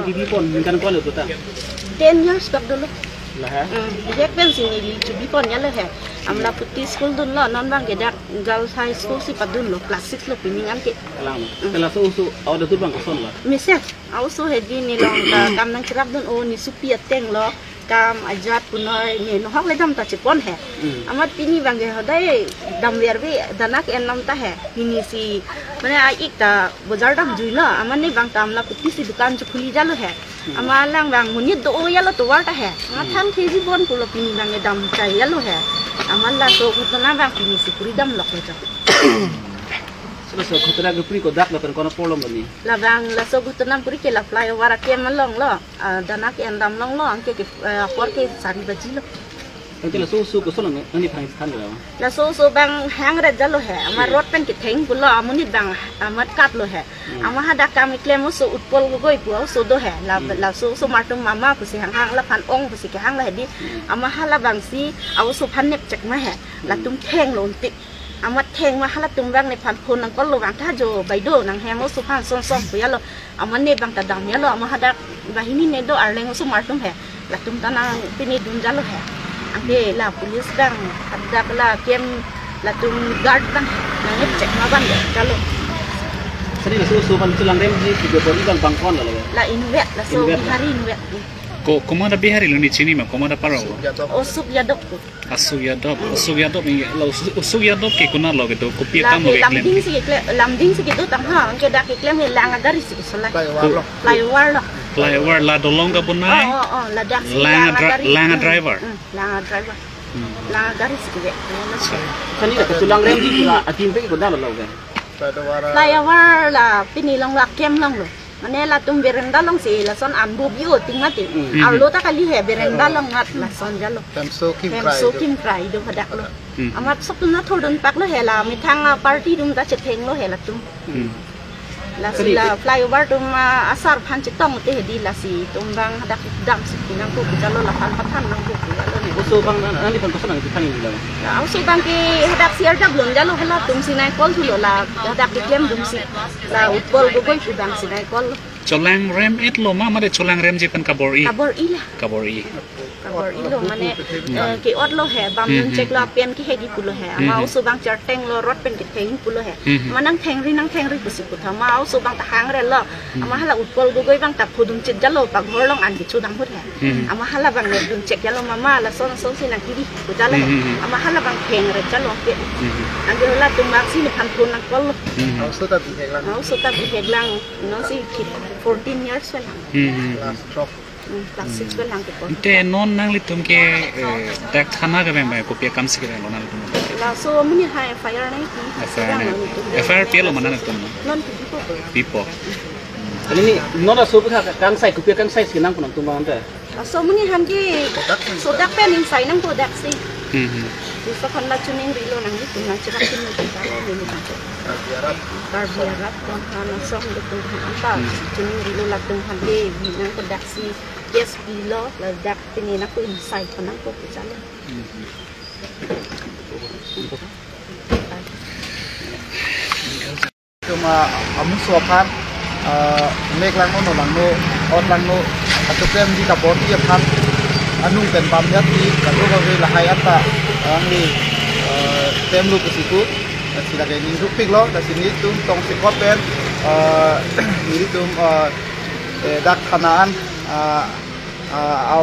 TV pon kan kon lo ta 10 years back dulu lah ha dia kan sini li cubi pon ya lah amla putih school dun lo non bang gedak girls high school si padun lo class 6 lo piningan ke kala so ada tu bang koson lah misal also hedi ni long kam nang kerap dun o ni supia teng lo kam ajat punoi ni no hok le dam ta chipon he amat pini bang ge hodai dam wer bi danak en nam ta he ini si mane ai ik ta bazar dam jui lo aman ni bang tam la putih si dukan chu khuli jalo he amalang bang munit do o yalo to warta he mathan kg bon pulo pini bang ge dam chai yalo he amalla to kutna bang pini si puri dam lok le so khotara ge puri ko dak la kan kono problem ni la bang la so gutna puri ke la flyover ke malong lo danak en dam long lo angke ke por ke sari baji lo Nanti la so ko sono ni phang khan lo la so bang hang ra jalo he amar rot pen ke theng pulo amunit bang amat kat lo he ama hada kam klem so utpol go goi pu so do he la so martum mama pu si hang la phan ong pu si ke hang la di ama hala bang si aw so phan nek chek ma he la tum theng lo ti amat theng ma hala tum bang ne phan phun nang ko lo bang tha jo bai do nang hang so phan son pu ya lo ama ne bang ta dang ya lo ama hada bahini ne do arleng so martum he la tum ta na pini dun jalo he angke la polis bang ada kala kem la tum guard bang nangep cek ma ban jalo sini la so pan tulang rem ji ki bori bang bangkon la inwet la so hari inwet Komanda bihari lo ni chini ma komanda paro osuk yadok asuk yadop ni lo usuk yadop ke kuna lo gitu kopia kam lo klem lamding si gitu tang ha angke dak klem he langa dari si solai flyover la dolong ka bunai la dak langa driver langa dari si ge sini la tulang rem ji la atin pe ko dal lo ga flyover la pini long la kem long lo mane la tum berenda long si la son ambu bio tingati allo ta kali he berenda long ngat la son jalo so kim krai do hadak lo amat sok tu na thodon pak lo he la mi thang party dum ta chetheng lo he la tum la si la flyover tum asar phan chitong te di la si tum bang hadak dam si nang ku jalo la phan pathan nang ku jalo ne so bang ani pon koson nang thani lo la so bang ki hadak siar da blon jalo hala tum si nai kol tu lo la hadak diklem dum si la utpol go goi ku bang si nai kol cholang rem et lo ma made cholang rem je kan kabor i lo mane ke ot lo he bam check lo pen ki he di pulo he ma so bang char teng lo rot pen ki theng pulo he manang theng ri pusi ku tha ma so bang ta hang re lo ama hala utpol go goi bang ta khudum chit jalo pa ghor long an ki chu dang hut he ama hala bang ne dun check jalo mama la son si na ki di ku jalo ama hala bang theng re jalo ke age la tum mak si ni phan phun nang kol so ta bi heglang no si 14 years lang plastic lang ko te non nang litum ke dak thana ga bang ko pe kam sikre lo nang tum la so muni ha fire nai ki fire pe lo manan tum non people kali ni no da so ka kan sai ku pe kan sai sinang kun tum bang ta so muni han ki so dak pen in sai nang ko dak si so kan la chuning ri lo nang ni na chira kin ni ta lo ni biarat kon han song de kun han ta chuning ri lo la tum han de nang ko dak si yes bilo la dak pini na ko in sai kon nang ko jalo cuma amu sopan mek lang no lang no on lang no atau tem di kapor dia pan anung ten pam ya ti kalau kau la hayat ta angni tem lu ke situ sila kayak ni rupik lo dari sini tu tong sikot pen ini tu dak khanaan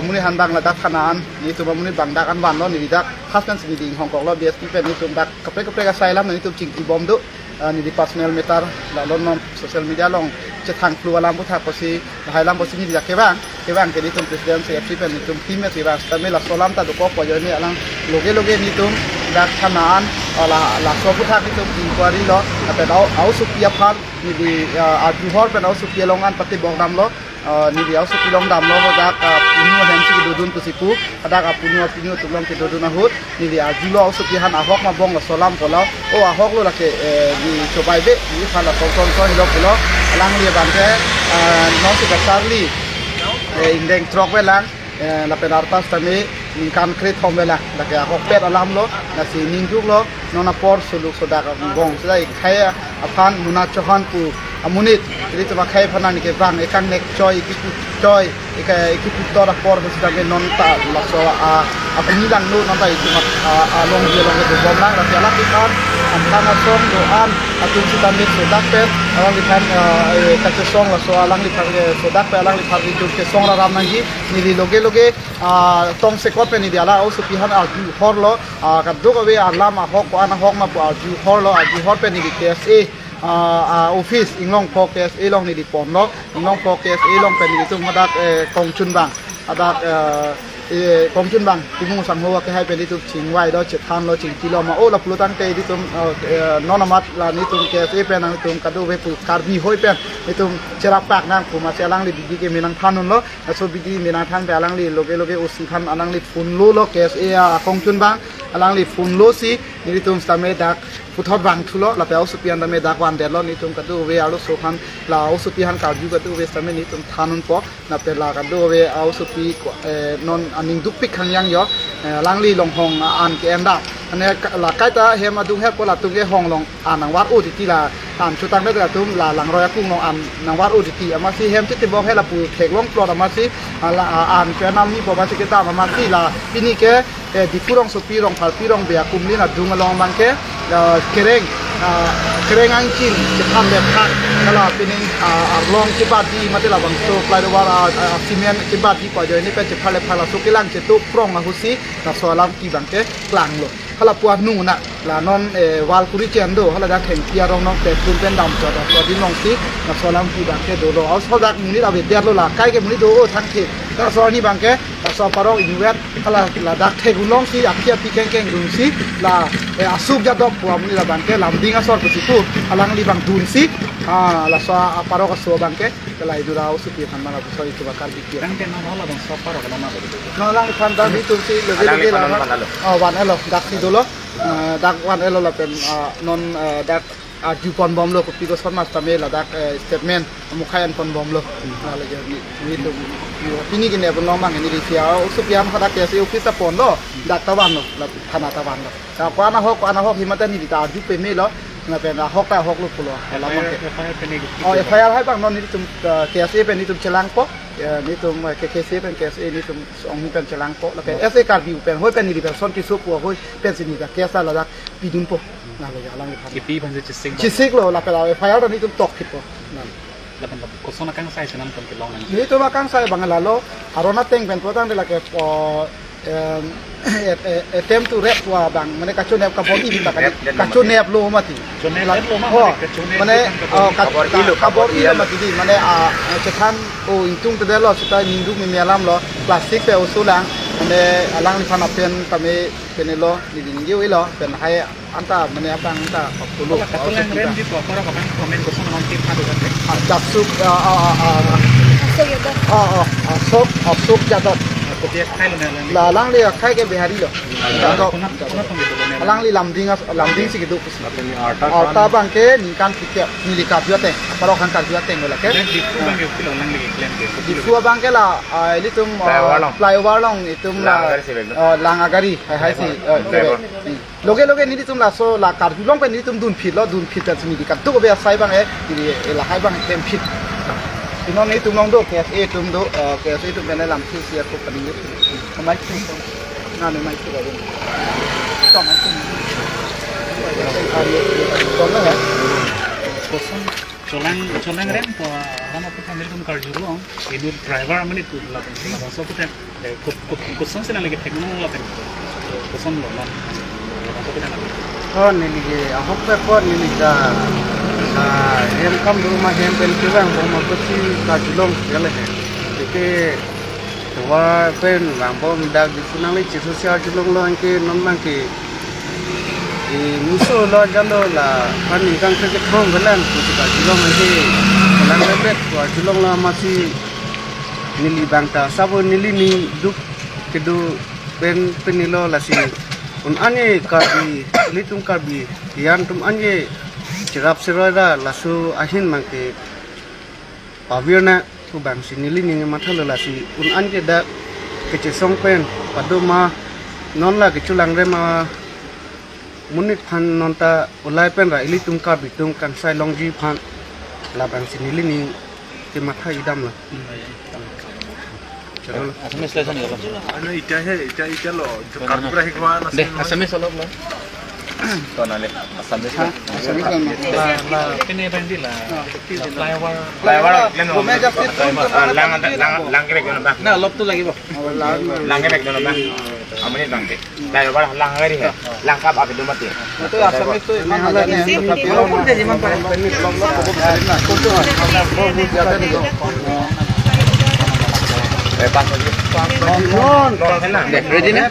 muni handang la dak khanaan ni tu muni bang dak an wan lo ni dak khas kan sini ding Hong Kong lo bias pen ni tu dak kapre ka sailam ni tu cing bom tu ni di personal meter la lon social media long cetang flu alam putra posi hailam posi ni dak kebang ke ni tu presiden CFC pen ni tu tim ya tiba tapi la solam ta do ko po ni alang loge ni tu dak khanaan la so putra ni tu inquiry lo tapi au supia phan ni di aduhor pen au supia longan pati bogdam lo ni di au supia long dam lo dak punu hem si dodun pusipu dak punu tulong ke dodun ahut ni di ajulo au supia han ahok ma bong solam ko lo o ahok lo la ke di cobai be ni khala so hilo ko alang li bangke no si Charlie indeng trok welang la penartas tami kan kret hom welang la ke ahok pet alam lo na si ningjuk lo nona por suluk sodak bong sai khaya afan muna chohan pu amunit jadi coba kai phanan ni ke bang ekang nek joy joy ikut tor por sedang non ta lakso apa ni lang no non ta itu long dia long itu bom lang tapi alak ikan antara song doan atau kita mit sodak pet alang lihat kaca song lakso alang lihat sodak pet alang lihat itu ke song ram nangi ni loge tong sekot pe ni dia la au supihan alju horlo kaddo ko be alam hok ko ana hok ma bu alju horlo alju hor pe ni KSA office inglong podcast ilong ni di pondok inglong podcast ilong pen di tung hadak kong chun bang hadak kong chun bang timung sang ho ke hai pen di tung ching wai do chethan lo ching kilo ma o la pulutan te di tung nonamat la ni tung KSA pen ang tung kadu ve pu karbi hoi pen ni tung cerap pak nang ku ma selang li bigi ke minang thanun lo so bigi minang than pe alang li loge usi khan alang li phun lo KSA kong chun bang alang li phun lo si ni tung stame dak puthot bang thulo la pe ausupian da me dak wan de lo ni tum kadu we alu so khan la ausupian ka ju kadu we stame ni tum thanun po na pe la kadu we ausupi non aning duk pik khang yang yo langli long hong an ke enda ane la kai ta he ma dung he ko la tung ge hong long anang war u ti la tam chu tang da tum la lang roya kung long an nang war u ti ama si hem ti te bo he la pu thek long plot ama si la an pe nam ni po ba si ke ta ama si la pini ke di purong so pirong phal pirong be akum ni na dung long bang ke kereng angkin cepat lepas kalau pening long cepat di mati lah bang so fly luar simen cepat di pojok ini kan cepat lepas lah so kilang cetuk prong ahusi tak soalam ki bang ke klang lo kalau puas nu nak lah non wal kuri cendo kalau dah keng tiarong non te pen dam jodoh so di nong si tak soalam ki bang ke dolo aus so dak ni lah betiar lo lah kai ke muni do thang ke tak so ni bang ke tak so parong inwet kalau lah dak te gulong si akhir pikeng keng gung si lah asuk jadok puas muni lah bang ke lambing asor kusiku alang li bang dun si la so paro ka so bang ke kala idura usupi kan mana so itu bakal dikira Rang ten nama lah bang so paro kalau mana begitu. no lang kan da itu si lege la wan elo dak si dolo dak wan elo la pen non dak ju pon bom lo kopi ko son mas tame la dak statement mukhayan pon bom lo lege ni to ini gini pun nomang ini di sia usupi am kada ke si office pon lo dak tawan lo la thana tawan lo ta ko ana hok himata ni ta ju pe me lo na pe na hok ta hok lu pulo la ma ke FIR hai bang non ni tum KSA pe ni tum chelang po ni tum KSA pe KSA ni tum ong ni pen chelang po la pe SA card view pen hoi pen ni pe son ki so po hoi pen si ni ka KSA la dak pidun po na le ya lang ni phan Kipi pan se chisik lo la pe la FIR ni tum tok ki po na la pan kosona kang sai senam kon kelong nang. ni tum akang sai bang la lo arona teng pen potang de la ke attempt to rap wa bang mane ka chonep ka body ta ka chonep lo mati mane ka body lo mati di mane chethan o intung te lo sita nindu mi melam lo plastic pe usulang mane alang ni phana pen tame penelo ni dingi lo pen hai anta mane apang anta pulu Katulang rem di poro ka bang komen kosona non tip hadu kan. japsuk sok jadot Kopi khai lo na la lang le khai ke behari lo kuna tong gitu lo. alang li lamding si gitu arta bang ke ni kan tikya ni li ka biate paro kan ka biate ngola ke Di fu bang yo kilo lang lagi claim ke. di fu bang ke la ili tum flyover long itum la lang agari hai si loge ni tum la so la kar long pe ni tum dun phit ta ni di ka tu ko be sai bang e la hai bang tem phit nó này tụi nó đâu KSA tụi nó KSA tụi bên này làm siêu siêu có phần nhiều không mấy không nào này mấy cái đó trong mấy cái còn nữa hả Koson cholang rem po hana po family tum kar juro idu driver amani tu la so po koson sila lagi teknologi la koson lo la so po na oh ni ge ahok pe po ni ga hem kam rumah hem pen kurang bom pasti kajulong segala he ke tua pen bang bom dak di sunang le ciso sia julong lo ke non bang ke muso lo jalo la kan ingkang ke thong belan ku kajulong ke lang lebet tua julong la masih nili bangta sabo nili ni duk kedu pen penilo la si un ane kabi litum kabi yan tum ane cerap seroda lasu ahin mangke pavierna tu bang sinili ni matha lo lasi un anje da kece songpen padoma non la keculang re ma munit phan non ta ulai pen ra ili tum ka bitung kan sai longji phan labang sinili ni ke matha idam lah Assamese lesson ni kalau. Ano ita lo karpura hikwa na Deh, Assamese olop lo. tonale Assamese Kini bandi lah. Flyover. Gome jasti lang ke bekno ba Na olop tu lagi bo. lang ke bekno ba amani lang ke flyover lang ngari hai lang kap api do mati itu Assamese tuh emang ada nih tapi lo pun jadi mampu ini blog cukup hari nah kudu ada बहुत ज्यादा nih pas lagi non है ना Ready na?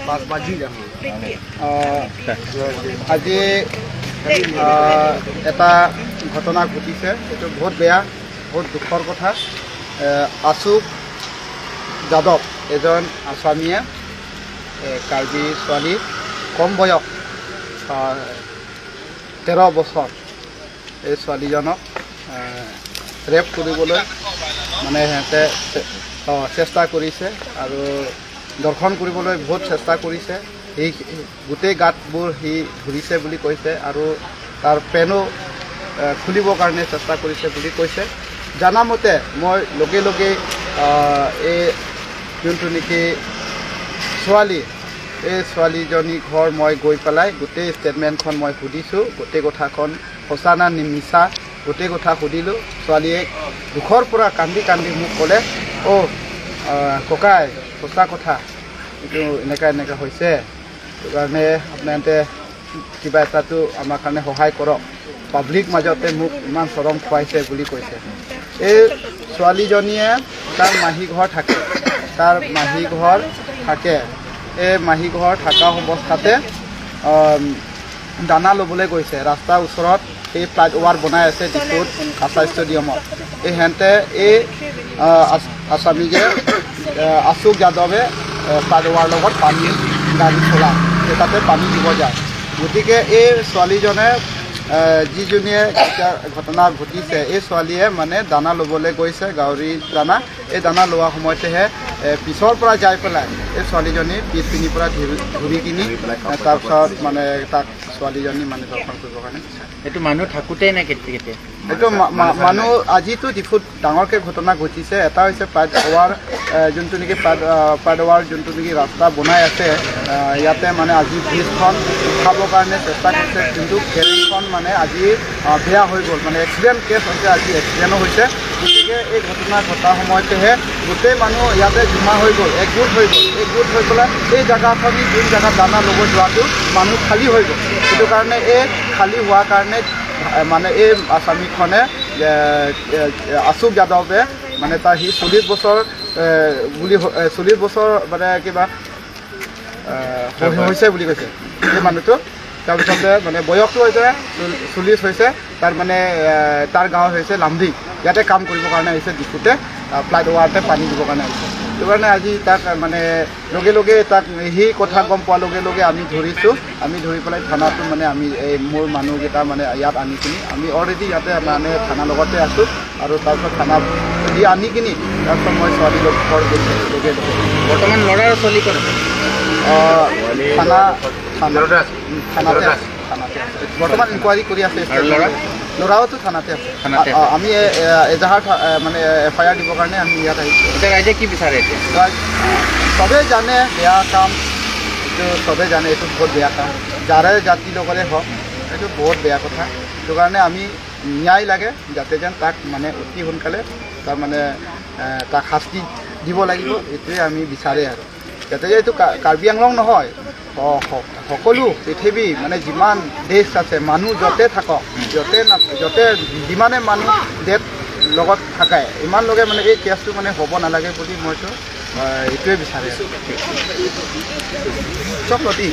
pas baji dah আজি এটা ঘটনা ঘটিছে এইটো বহুত বেয়া বহুত দুখৰ কথা আশুক যাদৱ এজন স্বামীয়ে কাৰ্বি ছোৱালী কম বয়স 13 বছৰ এই ছোৱালীজনক ৰেপ কৰিবলৈ মানে সিহঁতে চেষ্টা কৰিছে আৰু দৰ্শন কৰিবলৈ বহুত চেষ্টা কৰিছে এই গোটেই গাঁতবোৰ সি ঘূৰিছে বুলি কৈছে আৰু তাৰ পেনো খুলিবৰ কাৰণে চেষ্টা কৰিছে বুলি কৈছে জানামতে মই লগে লগে এই যোনটো নেকি ছোৱালী এই ছোৱালীজনী ঘৰ মই গৈ পেলাই গোটেই ষ্টেটমেণ্টখন মই সুধিছোঁ গোটেই কথাখন সঁচা না মিছা গোটেই কথা সুধিলোঁ ছোৱালীয়ে দুখৰ পৰা কান্দি কান্দি মোক ক'লে ককাই সঁচা কথা এইটো এনেকুৱা হৈছে সেইকাৰণে আপোনালোকে কিবা এটাতো আমাৰ কাৰণে সহায় কৰক পাব্লিক মাজতে মোক ইমান চৰম খুৱাইছে বুলি কৈছে এই ছোৱালীজনীয়ে তাৰ মাহী ঘৰ থাকে এই মাহী ঘৰ থকা অৱস্থাতে দানা ল'বলৈ গৈছে ৰাস্তাৰ ওচৰত এই ফ্লাইঅভাৰ বনাই আছে ডিপুত আশা ষ্টেডিয়ামত এই হেঁতে এই আসামীকে আশুক যাদৱে ফ্লাইঅভাৰ লগত পানী গাড়ী চলায় তাতে পানী দিব যায় গতিকে এই ছোৱালীজনে যিজনীয়ে ঘটনা ঘটিছে এই ছোৱালীয়ে মানে দানা ল'বলৈ গৈছে গাহৰি দানা এই দানা লোৱা সময়তেহে পিছৰ পৰা যাই পেলাই এই ছোৱালীজনী পিছপিনিৰ পৰা ঘূৰি কিনি তাৰপিছত মানে তাক ছোৱালীজনী মানে দৰ্শন কৰিবৰ কাৰণে এইটো মানুহ থাকোঁতেই নে কেতিয়া এইটো মানুহ আজিতো ডিফুত ডাঙৰকৈ ঘটনা ঘটিছে এটা হৈছে ফ্লাইঅভাৰ যোনটো নেকি ফ্লাইঅভাৰ যোনটো নেকি ৰাস্তা বনাই আছে ইয়াতে মানে আজি ব্ৰিজখন উঠাবৰ কাৰণে চেষ্টা কৰিছে কিন্তু ফেৰীখন মানে আজি বেয়া হৈ গ'ল মানে এক্সিডেণ্ট কেছ হৈছে আজি এক্সিডেণ্টো হৈছে গতিকে এই ঘটনা ঘটাৰ সময়তেহে গোটেই মানুহ ইয়াতে জমা হৈ গ'ল একগোট হৈ পেলাই এই জেগাখন যোন জেগাত দানা ল'ব যোৱাটো মানুহ খালী হৈ গ'ল সেইটো কাৰণে এই খালী হোৱাৰ কাৰণে মানে এই আসামীখনে আশুক যাদৱে মানে তাৰ সি 40 বছৰ বুলি 40 বছৰ মানে কিবা হৈছে বুলি কৈছে এই মানুহটো তাৰপিছতে মানে বয়সটো হৈছে 40 হৈছে তাৰ মানে তাৰ গাঁও হৈছে লামডিং ইয়াতে কাম কৰিবৰ কাৰণে আহিছে ডিপুতে ফ্লাইঅভাৰতে পানী দিবৰ কাৰণে আহিছে সেইটো কাৰণে আজি তাক মানে লগে লগে তাক সেই কথা গম পোৱাৰ লগে লগে আমি ধৰিছোঁ আমি ধৰি পেলাই থানাটো মানে আমি এই মোৰ মানুহকেইটা মানে ইয়াত আনি কিনি আমি অলৰেডি ইয়াতে মানে থানাৰ লগতে আছোঁ আৰু তাৰপিছত থানা দি আনি কিনি তাৰপিছত মই ছোৱালী ঘৰ গৈছোঁ লগে লগে বৰ্তমান ল'ৰা আৰু ছোৱালী ক'ত থানাতে বৰ্তমান ইনকুৱাৰী কৰি আছে ল'ৰাওতো থানাতে আছে আমি এজাহাৰ মানে FIR দিবৰ কাৰণে আমি ইয়াত আহিছোঁ এতিয়া ৰাইজে কি বিচাৰে এতিয়া চবেই জানে বেয়া কাম এইটো চবেই জানে এইটো বহুত বেয়া কাম যাৰে জাতিৰ লগতে হওক এইটো বহুত বেয়া কথা সেইটো কাৰণে আমি ন্যায় লাগে যাতে যেন তাক মানে অতি সোনকালে তাৰ মানে তাক শাস্তি দিব লাগিব এইটোৱে আমি বিচাৰে আৰু যাতে এইটো কাৰ্বি আংলং নহয় সকলো পৃথিৱী মানে যিমান দেশ আছে মানুহ য'তে থাকক য'তে যিমানে মানুহ দেশ লগত থাকে ইমান লগে মানে এই কেছটো মানে হ'ব নালাগে বুলি মইতো এইটোৱে বিচাৰে চব নদী